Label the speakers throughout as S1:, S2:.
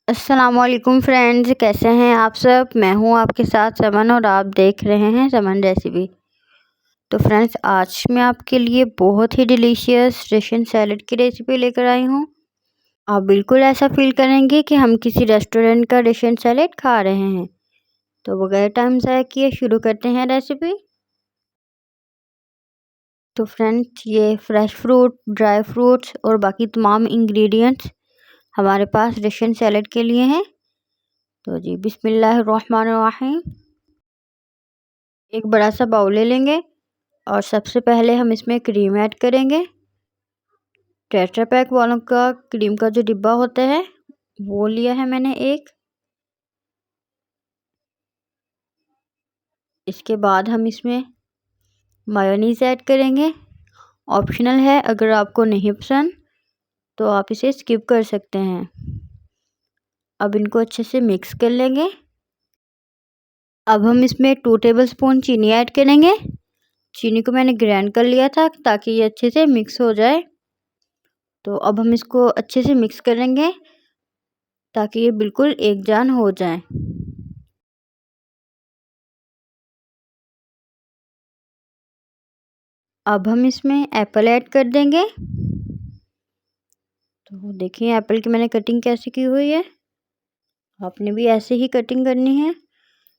S1: अस्सलामुअलैकुम फ्रेंड्स, कैसे हैं आप सब। मैं हूं आपके साथ समन और आप देख रहे हैं समन रेसिपी। तो फ्रेंड्स, आज मैं आपके लिए बहुत ही डिलीशियस रशियन सैलेड की रेसिपी लेकर आई हूं। आप बिल्कुल ऐसा फील करेंगे कि हम किसी रेस्टोरेंट का रशियन सैलेड खा रहे हैं। तो बगैर टाइम ज़ाया किए शुरू करते हैं रेसिपी। तो फ्रेंड्स, ये फ्रेश फ्रूट, ड्राई फ्रूट्स और बाकी तमाम इंग्रेडिएंट्स हमारे पास रशियन सैलेड के लिए हैं। तो जी बिस्मिल्लाहिर्रहमानिर्रहीम। एक बड़ा सा बाउल ले लेंगे और सबसे पहले हम इसमें क्रीम ऐड करेंगे। टेट्रा पैक वालों का क्रीम का जो डिब्बा होता है वो लिया है मैंने एक। इसके बाद हम इसमें मायोनीज़ ऐड करेंगे। ऑप्शनल है, अगर आपको नहीं पसंद तो आप इसे स्किप कर सकते हैं। अब इनको अच्छे से मिक्स कर लेंगे। अब हम इसमें 2 टेबलस्पून चीनी ऐड करेंगे। चीनी को मैंने ग्राइंड कर लिया था ताकि ये अच्छे से मिक्स हो जाए। तो अब हम इसको अच्छे से मिक्स करेंगे ताकि ये बिल्कुल एक जान हो जाए। अब हम इसमें एप्पल ऐड कर देंगे। तो देखिए एप्पल की मैंने कटिंग कैसे की हुई है। आपने भी ऐसे ही कटिंग करनी है।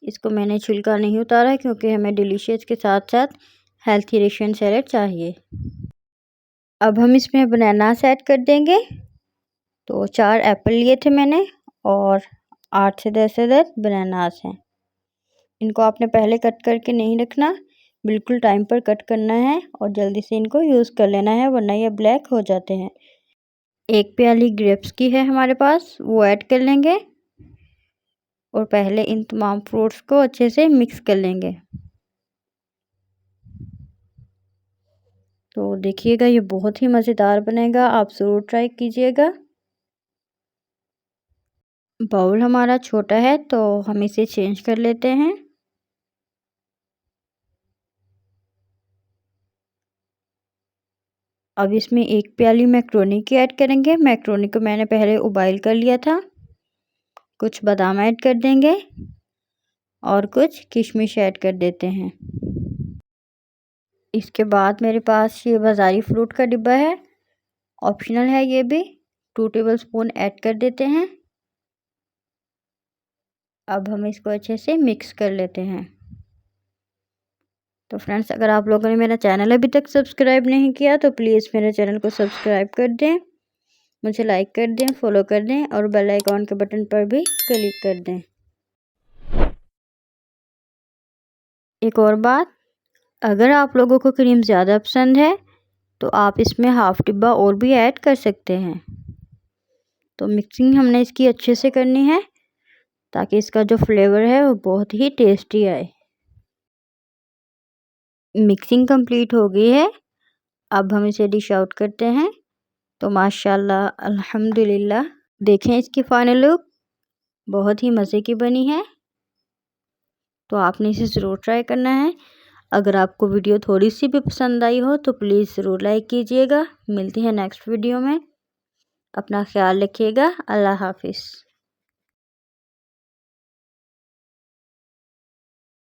S1: इसको मैंने छिलका नहीं उतारा क्योंकि हमें डिलीशियस के साथ साथ हेल्थी रशियन सैलेड चाहिए। अब हम इसमें बनानास ऐड कर देंगे। तो 4 एप्पल लिए थे मैंने और 8 से 10 अदद बनानास हैं। इनको आपने पहले कट करके नहीं रखना, बिल्कुल टाइम पर कट करना है और जल्दी से इनको यूज़ कर लेना है, वरना ये ब्लैक हो जाते हैं। 1 प्याली ग्रेप्स की है हमारे पास, वो ऐड कर लेंगे और पहले इन तमाम फ्रूट्स को अच्छे से मिक्स कर लेंगे। तो देखिएगा ये बहुत ही मज़ेदार बनेगा, आप ज़रूर ट्राई कीजिएगा। बाउल हमारा छोटा है तो हम इसे चेंज कर लेते हैं। अब इसमें 1 प्याली मैक्रोनी की ऐड करेंगे। मैक्रोनी को मैंने पहले उबाइल कर लिया था। कुछ बादाम ऐड कर देंगे और कुछ किशमिश ऐड कर देते हैं। इसके बाद मेरे पास ये बाज़ारी फ्रूट का डिब्बा है, ऑप्शनल है ये भी। 2 टेबलस्पून ऐड कर देते हैं। अब हम इसको अच्छे से मिक्स कर लेते हैं। तो फ्रेंड्स, अगर आप लोगों ने मेरा चैनल अभी तक सब्सक्राइब नहीं किया तो प्लीज़ मेरे चैनल को सब्सक्राइब कर दें, मुझे लाइक कर दें, फॉलो कर दें और बेल आइकॉन के बटन पर भी क्लिक कर दें। एक और बात, अगर आप लोगों को क्रीम ज़्यादा पसंद है तो आप इसमें हाफ़ डिब्बा और भी ऐड कर सकते हैं। तो मिक्सिंग हमने इसकी अच्छे से करनी है ताकि इसका जो फ्लेवर है वो बहुत ही टेस्टी आए। मिक्सिंग कंप्लीट हो गई है। अब हम इसे डिश आउट करते हैं। तो माशाल्लाह अल्हम्दुलिल्लाह, देखें इसकी फाइनल लुक बहुत ही मज़े की बनी है। तो आपने इसे ज़रूर ट्राई करना है। अगर आपको वीडियो थोड़ी सी भी पसंद आई हो तो प्लीज़ ज़रूर लाइक कीजिएगा। मिलती है नेक्स्ट वीडियो में। अपना ख्याल रखिएगा। अल्लाह हाफिज़।